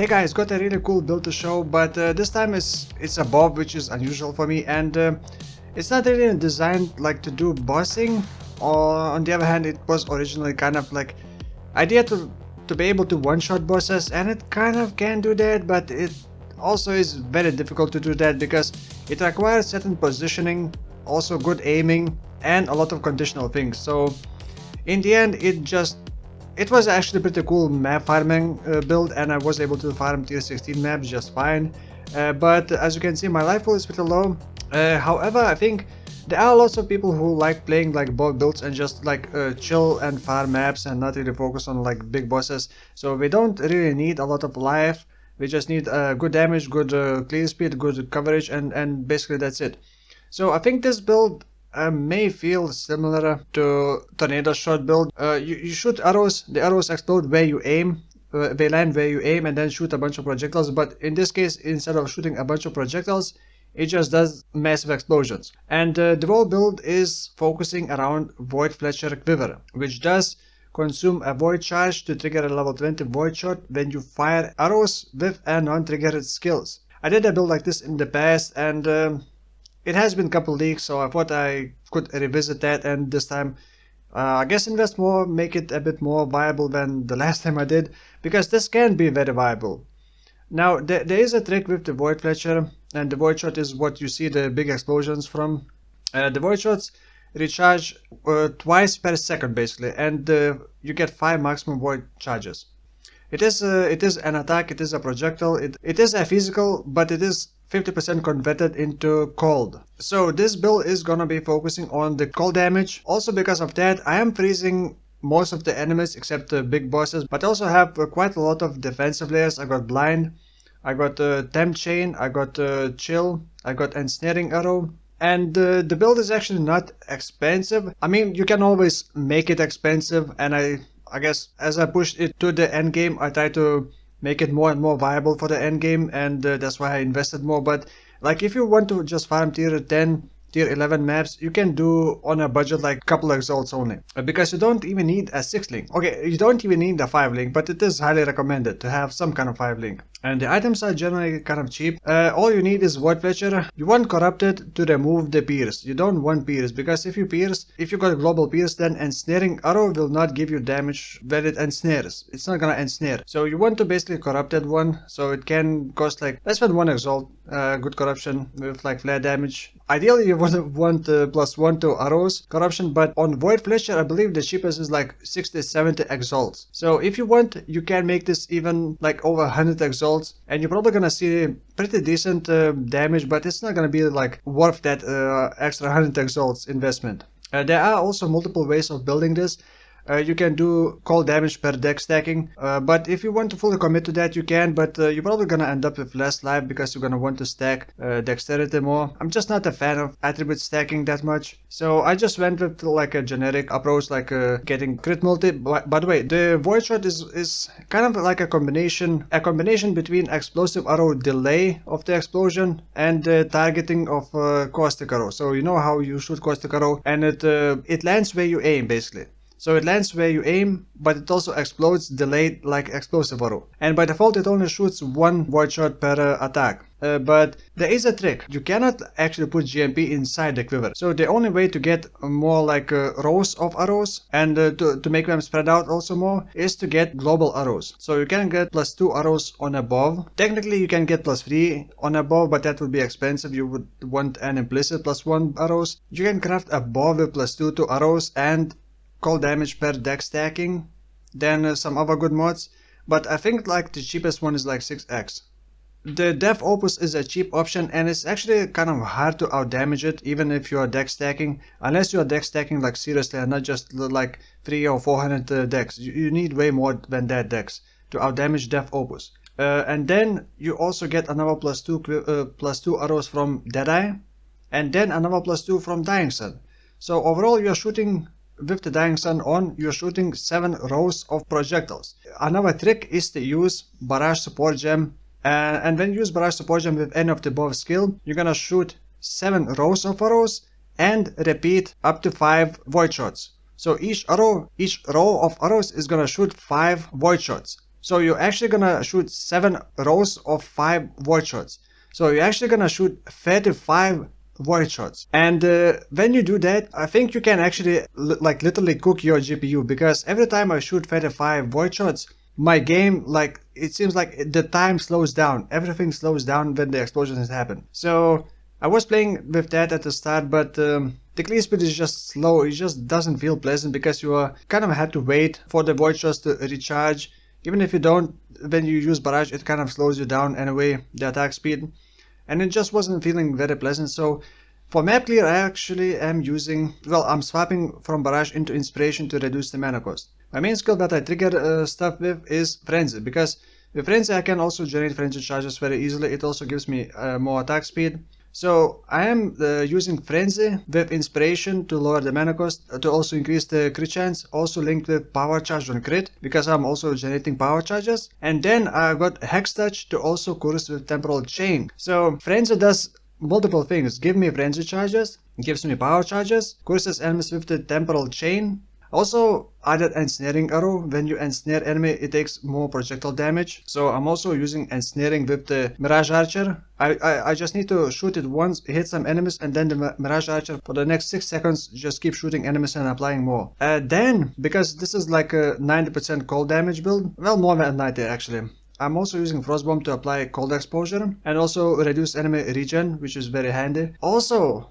Hey guys, got a really cool build to show, but this time it's a bob, which is unusual for me, and it's not really designed like to do bossing. Or on the other hand, it was originally kind of like idea to be able to one-shot bosses, and it kind of can do that, but it also is very difficult to do that because it requires certain positioning, also good aiming, and a lot of conditional things. So in the end, it was actually pretty cool map farming build, and I was able to farm tier 16 maps just fine. But as you can see, my life pool is pretty low. However, I think there are lots of people who like playing like both builds and just like chill and farm maps and not really focus on like big bosses. So we don't really need a lot of life. We just need good damage, good clear speed, good coverage, and basically that's it. So I think this build may feel similar to tornado shot build. You shoot arrows, the arrows explode where you aim, they land where you aim, and then shoot a bunch of projectiles. But in this case, instead of shooting a bunch of projectiles, it just does massive explosions. And the whole build is focusing around Voidfletcher quiver, which does consume a void charge to trigger a level 20 void shot when you fire arrows with a non-triggered skills. I did a build like this in the past, and it has been a couple leaks, so I thought I could revisit that, and this time I guess invest more, make it a bit more viable than the last time I did, because this can be very viable. Now there is a trick with the Voidfletcher, and the void shot is what you see the big explosions from. The void shots recharge twice per second basically, and you get 5 maximum void charges. It is an attack, it is a projectile, it is a physical, but it is 50% converted into cold. So this build is gonna be focusing on the cold damage. Also because of that, I am freezing most of the enemies except the big bosses, but I also have quite a lot of defensive layers. I got blind, I got temp chain, I got chill, I got ensnaring arrow. And the build is actually not expensive. I mean, you can always make it expensive, and I guess as I pushed it to the end game, I try to make it more and more viable for the end game, and that's why I invested more. But like if you want to just farm tier 10, tier 11 maps, you can do on a budget like couple exalts only, because you don't even need a 6 link. Okay, you don't even need a 5 link, but it is highly recommended to have some kind of 5 link. And the items are generally kind of cheap. All you need is Voidfletcher. You want Corrupted to remove the pierce. You don't want pierce, because if you got global pierce, then ensnaring arrow will not give you damage when it ensnares. It's not gonna ensnare. So you want to basically Corrupted one, so it can cost like less than 1 exalt, good corruption with like flare damage. Ideally you would want +1 to arrows corruption, but on Voidfletcher I believe the cheapest is like 60-70 exalts. So if you want, you can make this even like over 100 exalts, and you're probably gonna see pretty decent damage, but it's not gonna be like worth that extra 100 exalts investment. There are also multiple ways of building this. You can do cold damage per deck stacking, but if you want to fully commit to that, you can, but you're probably gonna end up with less life because you're gonna want to stack dexterity more. I'm just not a fan of attribute stacking that much, so I just went with like a generic approach, like getting crit multi. By the way, the void shot is kind of like a combination between explosive arrow delay of the explosion and the targeting of caustic arrow. So you know how you shoot caustic arrow, and it lands where you aim basically. So it lands where you aim, but it also explodes delayed like explosive arrow. And by default it only shoots 1 void shot per attack. But there is a trick. You cannot actually put GMP inside the quiver. So the only way to get more like rows of arrows, and to make them spread out also more, is to get global arrows. So you can get +2 arrows on a bow. Technically you can get +3 on a bow, but that would be expensive. You would want an implicit +1 arrows. You can craft a bow with +2 to arrows and cold damage per deck stacking, then some other good mods, but I think like the cheapest one is like 6x. The Def Opus is a cheap option, and it's actually kind of hard to outdamage it even if you are deck stacking, unless you are deck stacking like seriously and not just like 300 or 400 decks. You need way more than that decks to outdamage Def Opus. And then you also get another +2 arrows from Deadeye, and then another +2 from Dying Sun. So overall you are shooting, with the Dying Sun on, you're shooting 7 rows of projectiles. Another trick is to use Barrage Support Gem, and when you use Barrage Support Gem with any of the above skill, you're gonna shoot 7 rows of arrows and repeat up to 5 void shots. So each row of arrows is gonna shoot 5 void shots. So you're actually gonna shoot 7 rows of 5 void shots. So you're actually gonna shoot 35 void shots. And when you do that, I think you can actually like literally cook your GPU, because every time I shoot 35 void shots, my game, like, it seems like the time slows down. Everything slows down when the explosions happen. So I was playing with that at the start, but the clear speed is just slow. It just doesn't feel pleasant, because you kind of had to wait for the void shots to recharge. Even if you don't, when you use barrage, it kind of slows you down anyway, the attack speed. And it just wasn't feeling very pleasant. So for map clear, I actually am using, well, I'm swapping from barrage into inspiration to reduce the mana cost. My main skill that I trigger stuff with is frenzy, because with frenzy I can also generate frenzy charges very easily. It also gives me more attack speed. So I am using frenzy with inspiration to lower the mana cost, to also increase the crit chance, also linked with power charge on crit, because I'm also generating power charges. And then I got hex touch to also curse with temporal chain. So frenzy does multiple things: give me frenzy charges, gives me power charges, curses enemies with the temporal chain. Also added ensnaring arrow. When you ensnare enemy, it takes more projectile damage. So I'm also using ensnaring with the Mirage Archer. I just need to shoot it once, hit some enemies, and then the Mirage Archer for the next 6 seconds just keep shooting enemies and applying more. Then, because this is like a 90% cold damage build, well, more than 90 actually, I'm also using Frostbomb to apply cold exposure and also reduce enemy regen, which is very handy. Also,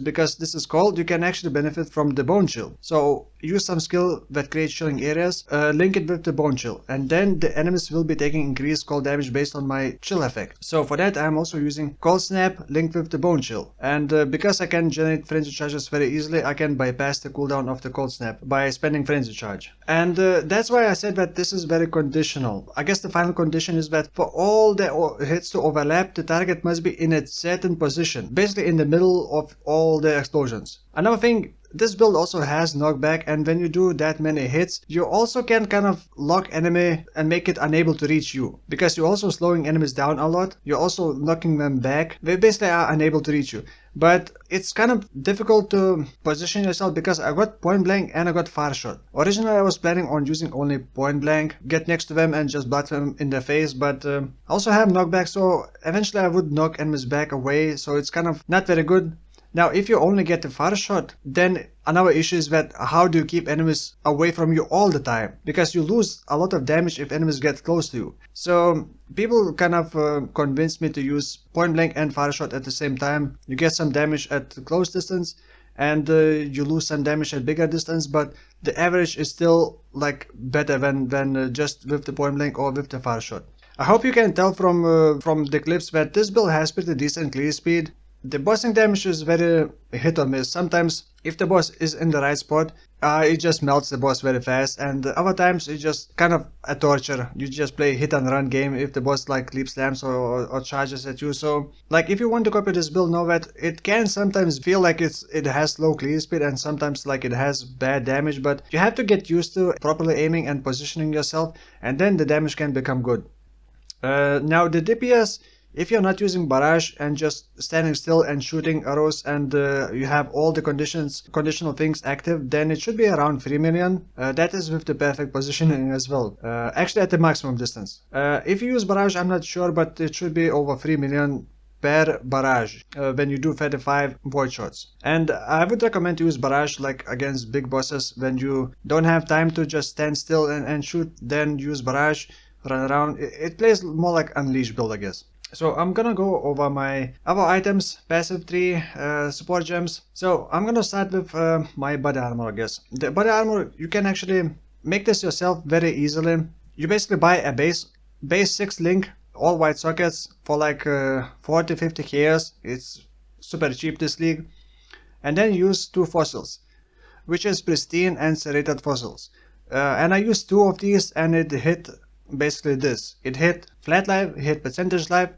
because this is cold, you can actually benefit from the bone chill. So use some skill that creates chilling areas, link it with the bone chill, and then the enemies will be taking increased cold damage based on my chill effect. So for that I'm also using cold snap linked with the bone chill. And because I can generate frenzy charges very easily, I can bypass the cooldown of the cold snap by spending frenzy charge. And that's why I said that this is very conditional. I guess the final condition is that for all the hits to overlap, the target must be in a certain position, basically in the middle of all the explosions. Another thing, this build also has knockback, and when you do that many hits, you also can kind of lock enemy and make it unable to reach you, because you're also slowing enemies down a lot. You're also knocking them back. They basically are unable to reach you. But it's kind of difficult to position yourself, because I got point blank and I got Farshot. Originally I was planning on using only point blank, get next to them and just blast them in the face, but I also have knockback, so eventually I would knock enemies back away, so it's kind of not very good. Now, if you only get the Farshot, then another issue is that how do you keep enemies away from you all the time? Because you lose a lot of damage if enemies get close to you. So people kind of convinced me to use point blank and Farshot at the same time. You get some damage at close distance, and you lose some damage at bigger distance, but the average is still like better than just with the point blank or with the Farshot. I hope you can tell from the clips that this build has pretty decent clear speed. The bossing damage is very hit or miss. Sometimes if the boss is in the right spot, it just melts the boss very fast, and other times it's just kind of a torture. You just play hit and run game if the boss like leap slams or charges at you. So like if you want to copy this build, know that it can sometimes feel like it has low clear speed, and sometimes like it has bad damage, but you have to get used to properly aiming and positioning yourself, and then the damage can become good. Now the DPS, if you're not using barrage and just standing still and shooting arrows, and you have all the conditional things active, then it should be around 3 million. That is with the perfect positioning as well. Actually at the maximum distance. If you use barrage, I'm not sure, but it should be over 3 million per barrage when you do 35 void shots. And I would recommend to use barrage like against big bosses when you don't have time to just stand still and shoot. Then use barrage, run around. It plays more like Unleash build, I guess. So I'm gonna go over my other items, passive tree, support gems. So I'm gonna start with my body armor, I guess. The body armor, you can actually make this yourself very easily. You basically buy a base 6 link, all white sockets for like 40-50 KS. It's super cheap this league. And then use 2 fossils, which is pristine and serrated fossils. And I used 2 of these, and it hit basically this. It hit flat life, hit percentage life,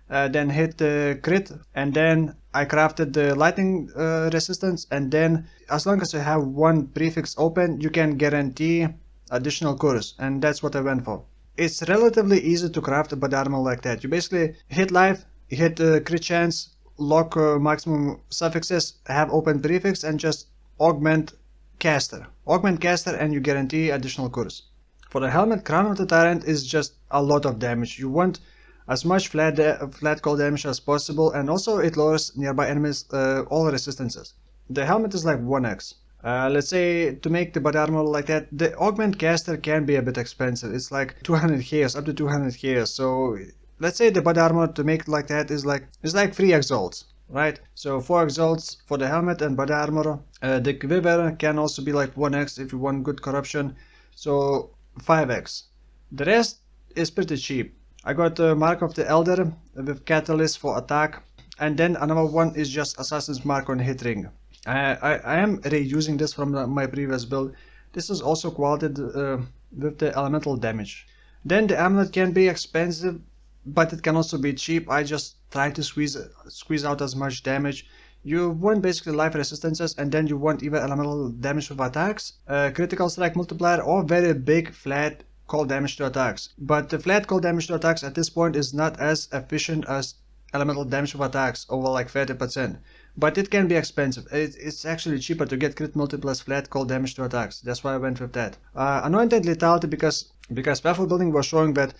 then hit the crit, and then I crafted the lightning resistance, and then as long as you have 1 prefix open, you can guarantee additional cores, and that's what I went for. It's relatively easy to craft a body armor like that. You basically hit life, hit crit chance, lock maximum suffixes, have open prefix, and just augment caster. Augment caster and you guarantee additional cores. For the helmet, Crown of the Tyrant is just a lot of damage. You want as much flat cold damage as possible, and also it lowers nearby enemies all resistances. The helmet is like 1x. Let's say to make the body armor like that, the augment caster can be a bit expensive. It's like 200 chaos, up to 200 chaos. So let's say the body armor to make like that is like 3 exalts, right? So 4 exalts for the helmet and body armor. The quiver can also be like 1x if you want good corruption. So 5x. The rest is pretty cheap. I got Mark of the Elder with Catalyst for attack, and then another one is just Assassin's Mark on hit ring. I am reusing this from my previous build. This is also qualified with the elemental damage. Then the amulet can be expensive, but it can also be cheap. I just try to squeeze out as much damage. You want basically life resistances, and then you want either elemental damage with attacks, critical strike multiplier, or very big flat cold damage to attacks. But the flat cold damage to attacks at this point is not as efficient as elemental damage with attacks, over like 30%. But it can be expensive. It's actually cheaper to get crit multipliers flat cold damage to attacks. That's why I went with that. Anointed lethality because Pathful Building was showing that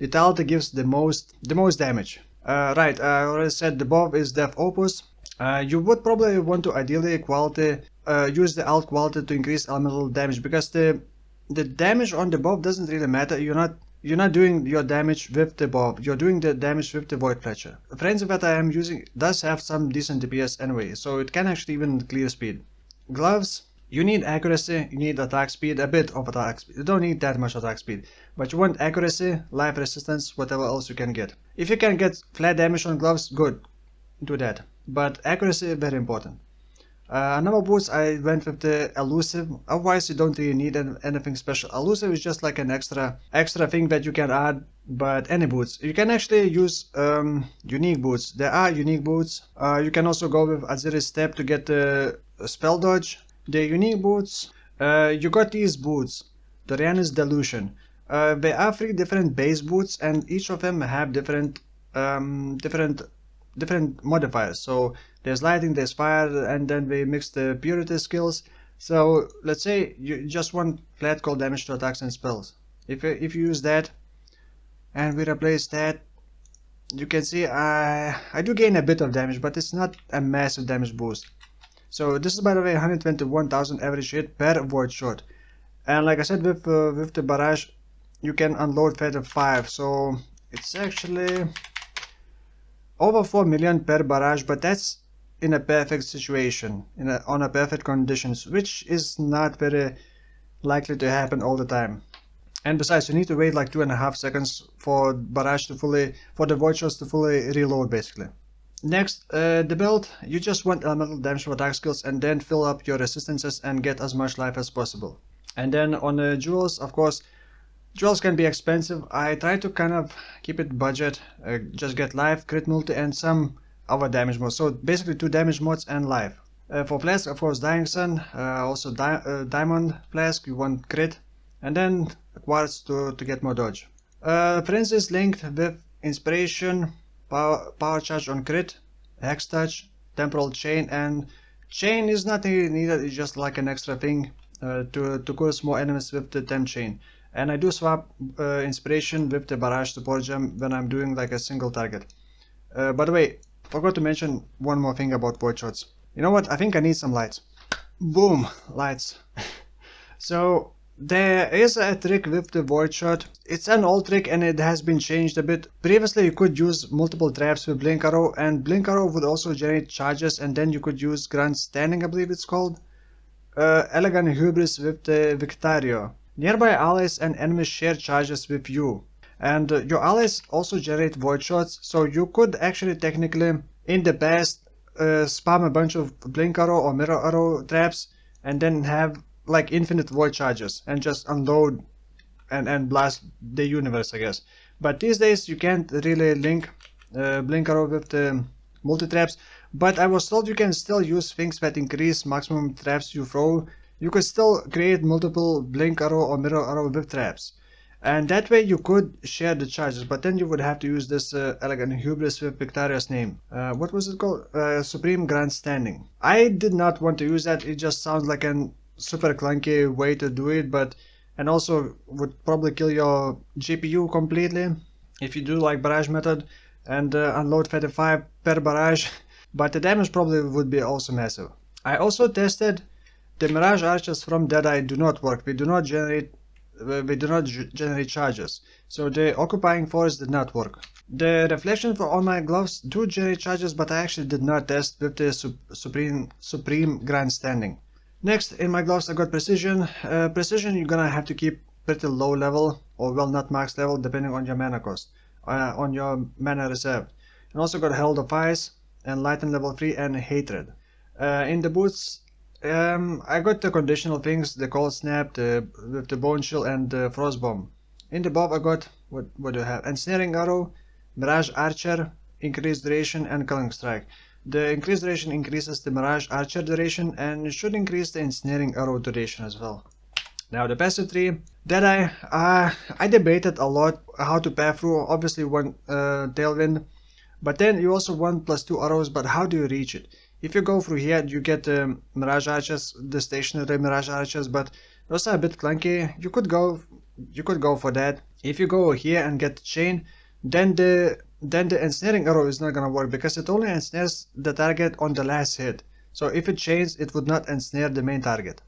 lethality gives the most damage. Right, I already said the buff is Death Opus. You would probably want to ideally use the alt quality to increase elemental damage, because the damage on the buff doesn't really matter. You're not doing your damage with the buff, you're doing the damage with the Voidfletcher. Frenzy that I am using does have some decent DPS anyway, so it can actually even clear speed. Gloves, you need accuracy, you need attack speed, a bit of attack speed. You don't need that much attack speed, but you want accuracy, life resistance, whatever else you can get. If you can get flat damage on gloves, good, do that. But accuracy is very important. Number boots, I went with the elusive. Otherwise you don't really need anything special. Elusive is just like an extra thing that you can add. But any boots, you can actually use unique boots. There are unique boots. You can also go with Aziri's Step to get the spell dodge. The unique boots, you got these boots, Doriana's Delusion. There are 3 different base boots, and each of them have different modifiers. So there's lighting, there's fire, and then we mix the purity skills. So let's say you just want flat cold damage to attacks and spells. If you use that and we replace that, you can see I do gain a bit of damage, but it's not a massive damage boost. So this is, by the way, 121,000 average hit per void shot. And like I said, with the barrage you can unload feather 5, so it's actually over 4 million per barrage, but that's in a perfect situation, on a perfect conditions, which is not very likely to happen all the time. And besides, you need to wait like 2.5 seconds for barrage to for the void shots to fully reload basically. Next, the build, you just want elemental damage for attack skills, and then fill up your resistances and get as much life as possible. And then on the jewels, of course, jewels can be expensive. I try to kind of keep it budget, just get life, crit multi, and some other damage mods. So basically 2 damage mods and life. For flask, of course, Dying Sun, also diamond flask, you want crit, and then quartz to get more dodge. Frenzy is linked with inspiration, power charge on crit, hex touch, temporal chain, and chain is not really needed. It's just like an extra thing to curse more enemies with the temp chain. And I do swap inspiration with the barrage support gem when I'm doing like a single target. By the way, forgot to mention one more thing about void shots. You know what? I think I need some lights. Boom, lights. So there is a trick with the void shot. It's an old trick and it has been changed a bit. Previously you could use multiple traps with blink arrow, and blink arrow would also generate charges, and then you could use Grandstanding, I believe it's called. Elegant Hubris with the Victario. Nearby allies and enemies share charges with you, and your allies also generate void shots, so you could actually technically in the past spam a bunch of blink arrow or mirror arrow traps and then have like infinite void charges and just unload and blast the universe, I guess. But these days you can't really link blink arrow with the multi traps, but I was told you can still use things that increase maximum traps you throw. You could still create multiple blink arrow or mirror arrow with traps, and that way you could share the charges, but then you would have to use this elegant hubris with Victoria's name. What was it called? Supreme Grandstanding. I did not want to use that. It just sounds like a super clunky way to do it, but and also would probably kill your GPU completely if you do like barrage method and unload 35 per barrage, but the damage probably would be also massive. I also tested the Mirage Archers from Deadeye do not work. We do not generate charges, so the occupying force did not work. The reflection for all my gloves do generate charges, but I actually did not test with the Supreme Grandstanding. Next, in my gloves I got precision. Precision you're gonna have to keep pretty low level, or well, not max level, depending on your mana cost, on your mana reserve. And also got Herald of Ice and Lighten level 3 and Hatred. In the boots, I got the conditional things, the Cold Snap, with the Bone Chill and the Frost Bomb. In the buff I got, what do I have? Ensnaring Arrow, Mirage Archer, Increased Duration and Culling Strike. The increased duration increases the Mirage Archer duration and should increase the Ensnaring Arrow duration as well. Now the passive tree, Deadeye, I debated a lot how to path through. Obviously one Tailwind, but then you also want +2 arrows, but how do you reach it? If you go through here, you get Mirage Archers, the stationary Mirage Archers, but those are a bit clunky. You could go for that. If you go here and get the chain, then the ensnaring arrow is not gonna work because it only ensnares the target on the last hit. So if it chains, it would not ensnare the main target.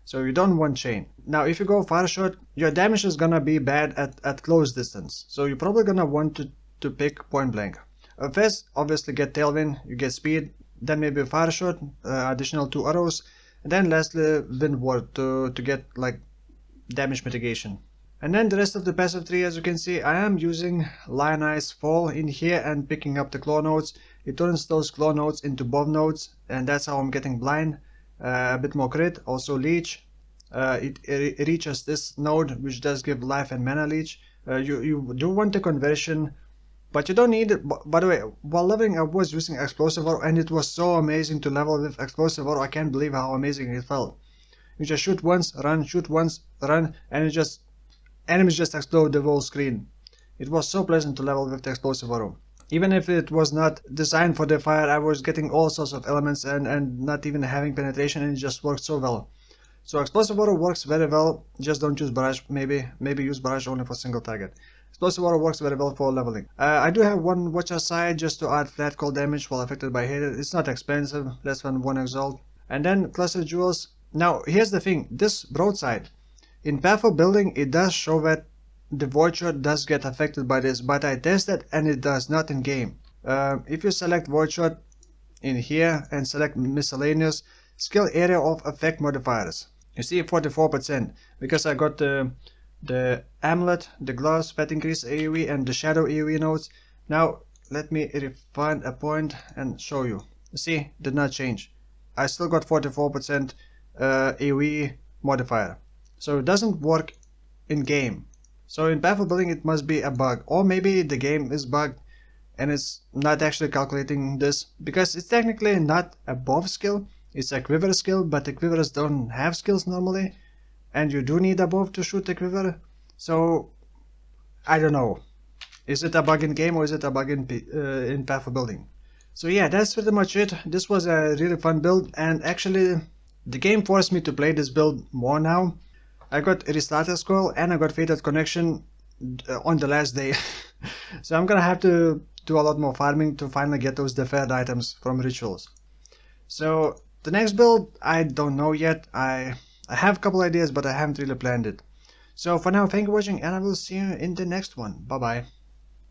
So you don't want chain. Now if you go Farshot, your damage is gonna be bad at close distance. So you're probably gonna want to pick point blank. First, obviously get Tailwind, you get speed, then maybe Farshot, additional 2 arrows, and then lastly Wind Ward to get like damage mitigation. And then the rest of the passive tree, as you can see, I am using Lioneye's Fall in here and picking up the claw nodes. It turns those claw nodes into bow nodes, and that's how I'm getting blind. A bit more crit, also leech. It reaches this node, which does give life and mana leech. You do want the conversion, but you don't need it. By the way, while leveling I was using Explosive Arrow, and it was so amazing to level with Explosive Arrow. I can't believe how amazing it felt. You just shoot once, run, and enemies just explode the whole screen. It was so pleasant to level with the Explosive Arrow. Even if it was not designed for the fire, I was getting all sorts of elements and not even having penetration, and it just worked so well. So Explosive Arrow works very well, just don't use Barrage, maybe use Barrage only for single target. Explosive Arrow works very well for leveling. I do have one Watcher side just to add flat cold damage while affected by hatred. It's not expensive, less than 1 Exalt. And then Cluster Jewels. Now here's the thing, this broadside, in Path of Building it does show that the Voidshot does get affected by this, but I tested and it does not in game. If you select Voidshot in here and select Miscellaneous, Skill Area of Effect Modifiers, you see 44%, because I got the Amulet, the Gloves, Pet Increase AoE and the Shadow AoE nodes. Now let me refine a point and show you. See, did not change. I still got 44% AoE modifier. So it doesn't work in game. So in Path of Building it must be a bug, or maybe the game is bugged and it's not actually calculating this, because it's technically not a buff skill, it's a quiver skill, but the quivers don't have skills normally, and you do need a buff to shoot the quiver. So I don't know, is it a bug in game or is it a bug in Path of Building? So yeah, that's pretty much it. This was a really fun build, and actually the game forced me to play this build more now. I got Restarter Scroll and I got Fated Connection on the last day. So I'm gonna have to do a lot more farming to finally get those deferred items from rituals. So the next build, I don't know yet. I have a couple ideas, but I haven't really planned it. So for now, thank you for watching, and I will see you in the next one. Bye bye.